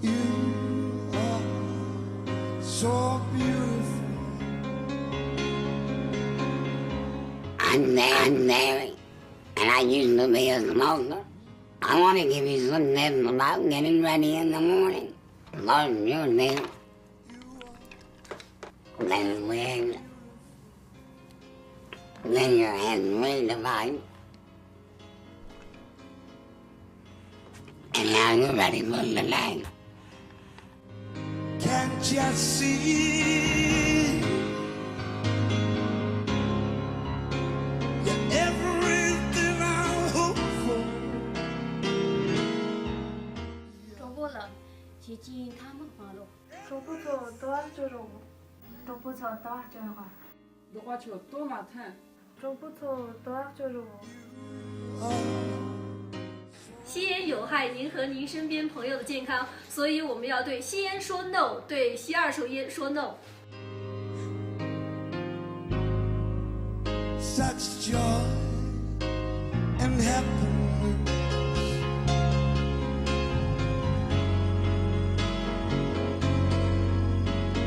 You are so beautiful. I'm married, and I used to be a smoker. I want to give you some tips about getting ready in the morning. First, you need clean wig, then your hands-free device, and now you're ready for the day. Can't you see? You're everything I hope for. 周末了，姐姐他们话了。 저부터 도와주러. 저부터 도와주러. 너가 저 또 맡아. 저부터 도와주러. 吸烟有害您和您身边朋友的健康，所以我们要对吸烟说 no， 对吸二手烟说 no。 Such joy and happiness.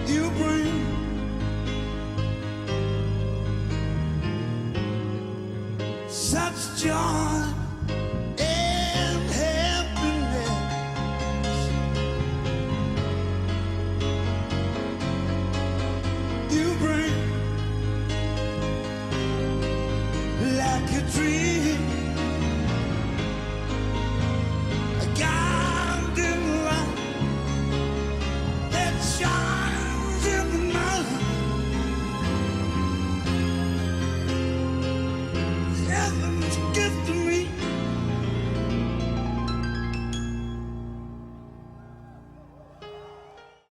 You bring such joy